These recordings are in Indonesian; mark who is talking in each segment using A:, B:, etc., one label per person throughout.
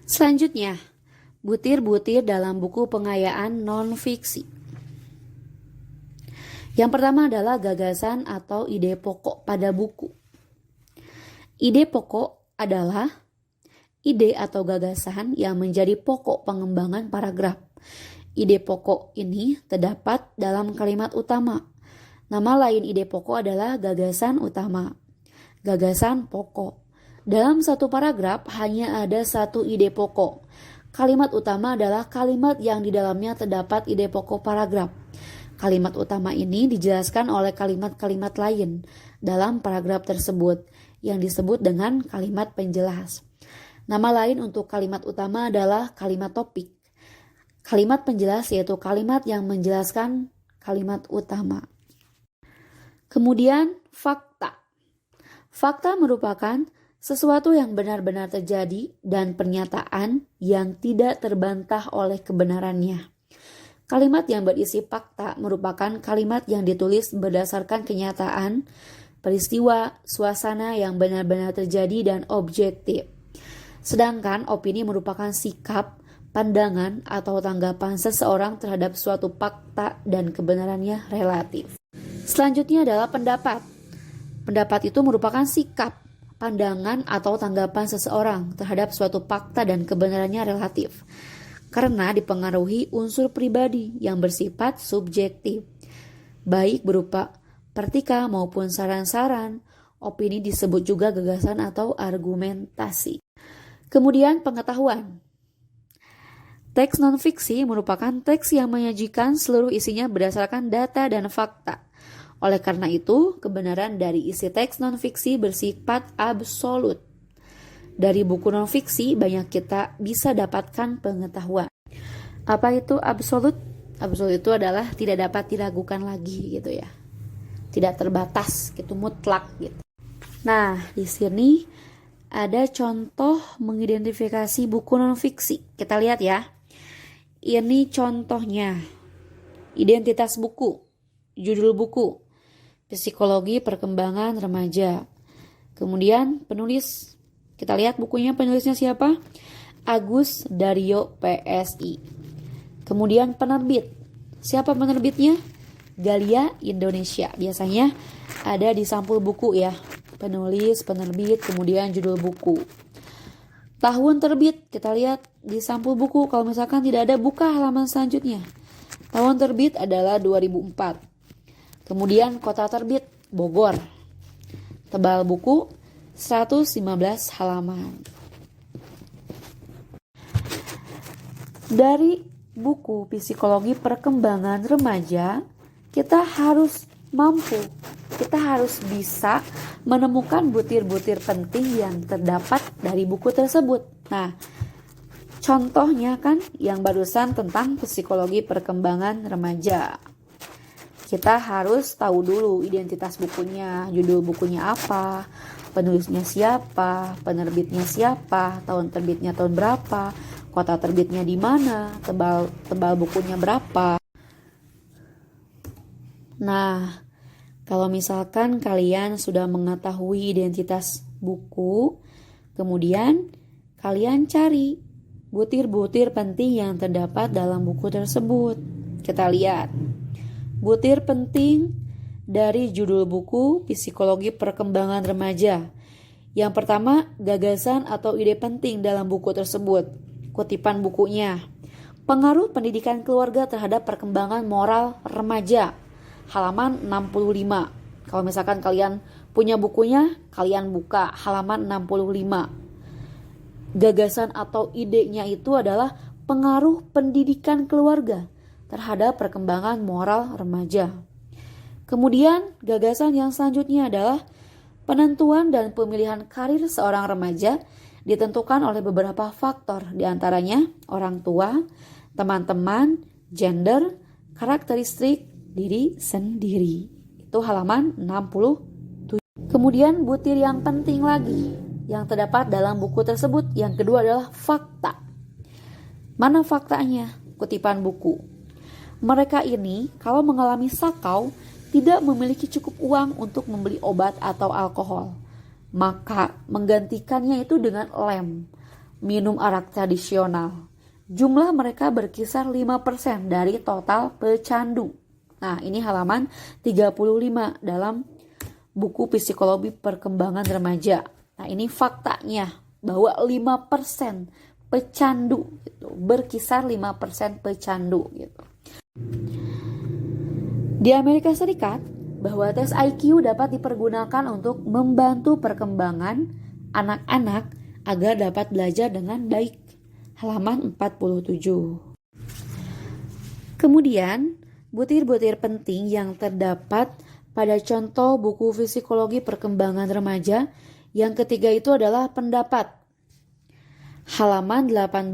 A: Selanjutnya, butir-butir dalam buku pengayaan non-fiksi. Yang pertama adalah gagasan atau ide pokok pada buku. Ide pokok adalah ide atau gagasan yang menjadi pokok pengembangan paragraf. Ide pokok ini terdapat dalam kalimat utama. Nama lain ide pokok adalah gagasan utama. Gagasan pokok. Dalam satu paragraf hanya ada satu ide pokok. Kalimat utama adalah kalimat yang di dalamnya terdapat ide pokok paragraf. Kalimat utama ini dijelaskan oleh kalimat-kalimat lain dalam paragraf tersebut yang disebut dengan kalimat penjelas. Nama lain untuk kalimat utama adalah kalimat topik. Kalimat penjelas yaitu kalimat yang menjelaskan kalimat utama. Kemudian fakta. Fakta merupakan sesuatu yang benar-benar terjadi dan pernyataan yang tidak terbantah oleh kebenarannya. Kalimat yang berisi fakta merupakan kalimat yang ditulis berdasarkan kenyataan, peristiwa, suasana yang benar-benar terjadi dan objektif. Sedangkan opini merupakan sikap, pandangan, atau tanggapan seseorang terhadap suatu fakta dan kebenarannya relatif. Selanjutnya adalah pendapat. Pendapat itu merupakan sikap, pandangan, atau tanggapan seseorang terhadap suatu fakta dan kebenarannya relatif, karena dipengaruhi unsur pribadi yang bersifat subjektif, baik berupa pertika maupun saran-saran. Opini disebut juga gagasan atau argumentasi. Kemudian pengetahuan. Teks non-fiksi merupakan teks yang menyajikan seluruh isinya berdasarkan data dan fakta. Oleh karena itu, kebenaran dari isi teks non-fiksi bersifat absolut. Dari buku non-fiksi banyak kita bisa dapatkan pengetahuan. Apa itu absolut? Absolut itu adalah tidak dapat diragukan lagi gitu ya. Tidak terbatas gitu, mutlak gitu. Nah, di sini ada contoh mengidentifikasi buku non-fiksi. Kita lihat ya. Ini contohnya. Identitas buku, judul buku, Psikologi Perkembangan Remaja. Kemudian penulis, kita lihat bukunya, penulisnya siapa? Agus Daryo PSI. Kemudian penerbit, siapa penerbitnya? Galia Indonesia. Biasanya ada di sampul buku ya, penulis, penerbit, kemudian judul buku. Tahun terbit, kita lihat di sampul buku. Kalau misalkan tidak ada, buka halaman selanjutnya. Tahun terbit adalah 2004. Kemudian kota terbit, Bogor. Tebal buku 115 halaman. Dari buku Psikologi Perkembangan Remaja, kita harus bisa menemukan butir-butir penting yang terdapat dari buku tersebut. Nah, contohnya kan yang barusan tentang psikologi perkembangan remaja. Kita harus tahu dulu identitas bukunya, judul bukunya apa, penulisnya siapa, penerbitnya siapa, tahun terbitnya tahun berapa, kota terbitnya di mana, tebal bukunya berapa. Nah, kalau misalkan kalian sudah mengetahui identitas buku, kemudian kalian cari butir-butir penting yang terdapat dalam buku tersebut. Kita lihat. Butir penting dari judul buku Psikologi Perkembangan Remaja. Yang pertama, gagasan atau ide penting dalam buku tersebut. Kutipan bukunya. Pengaruh pendidikan keluarga terhadap perkembangan moral remaja. Halaman 65. Kalau misalkan kalian punya bukunya, kalian buka halaman 65. Gagasan atau idenya itu adalah pengaruh pendidikan keluarga terhadap perkembangan moral remaja. Kemudian gagasan yang selanjutnya adalah penentuan dan pemilihan karir seorang remaja ditentukan oleh beberapa faktor, diantaranya orang tua, teman-teman, gender, karakteristik diri sendiri. Itu halaman 67. Kemudian butir yang penting lagi yang terdapat dalam buku tersebut, yang kedua adalah fakta. Mana faktanya? Kutipan buku. Mereka ini kalau mengalami sakau tidak memiliki cukup uang untuk membeli obat atau alkohol, maka menggantikannya itu dengan lem. minum arak tradisional. Jumlah mereka berkisar 5% dari total pecandu. Nah, ini halaman 35 dalam buku Psikologi Perkembangan Remaja. Nah, ini faktanya bahwa 5% pecandu gitu, berkisar 5% pecandu gitu. Di Amerika Serikat, bahwa tes IQ dapat dipergunakan untuk membantu perkembangan anak-anak agar dapat belajar dengan baik. Halaman 47. Kemudian, butir-butir penting yang terdapat pada contoh buku Psikologi Perkembangan Remaja yang ketiga itu adalah pendapat. Halaman 18.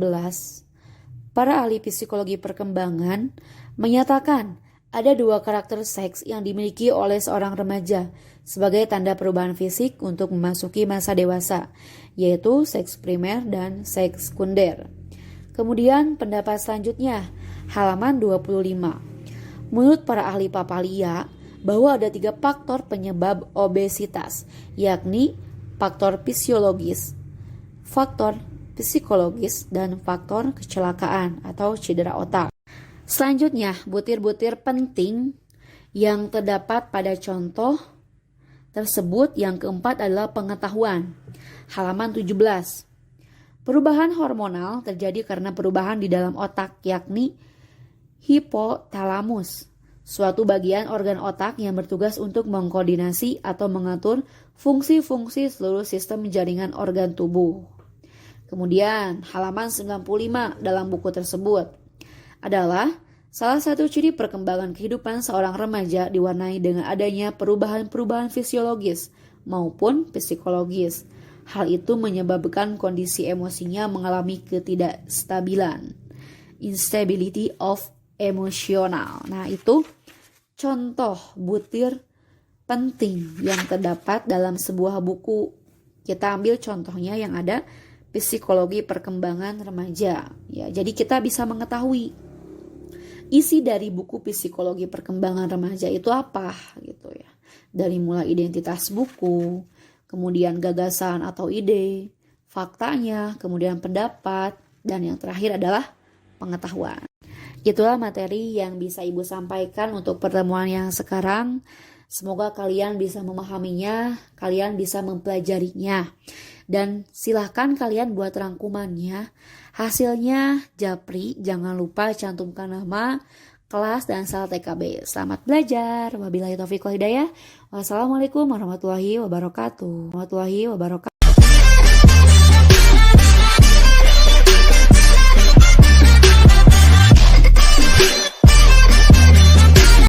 A: Para ahli psikologi perkembangan menyatakan ada 2 karakter seks yang dimiliki oleh seorang remaja sebagai tanda perubahan fisik untuk memasuki masa dewasa, yaitu seks primer dan seks sekunder. Kemudian pendapat selanjutnya, halaman 25. Menurut para ahli papalia, bahwa ada 3 faktor penyebab obesitas, yakni faktor fisiologis, faktor psikologis, dan faktor kecelakaan atau cedera otak. Selanjutnya, butir-butir penting yang terdapat pada contoh tersebut yang keempat adalah pengetahuan. Halaman 17. Perubahan hormonal terjadi karena perubahan di dalam otak, yakni hipotalamus, suatu bagian organ otak yang bertugas untuk mengkoordinasi atau mengatur fungsi-fungsi seluruh sistem jaringan organ tubuh. Kemudian, halaman 95 dalam buku tersebut adalah salah satu ciri perkembangan kehidupan seorang remaja diwarnai dengan adanya perubahan-perubahan fisiologis maupun psikologis. Hal itu menyebabkan kondisi emosinya mengalami ketidakstabilan, instability of emotional. Nah, itu contoh butir penting yang terdapat dalam sebuah buku. Kita ambil contohnya yang ada Psikologi Perkembangan Remaja. Ya, jadi kita bisa mengetahui isi dari buku Psikologi Perkembangan Remaja itu apa gitu ya. Dari mulai identitas buku, kemudian gagasan atau ide, faktanya, kemudian pendapat, dan yang terakhir adalah pengetahuan. Itulah materi yang bisa Ibu sampaikan untuk pertemuan yang sekarang. Semoga kalian bisa memahaminya, kalian bisa mempelajarinya. Dan silahkan kalian buat rangkumannya. Hasilnya Japri, jangan lupa cantumkan nama, kelas, dan salah TKB. Selamat belajar. Wabillahi taufiq wal hidayah. Wassalamualaikum warahmatullahi wabarakatuh.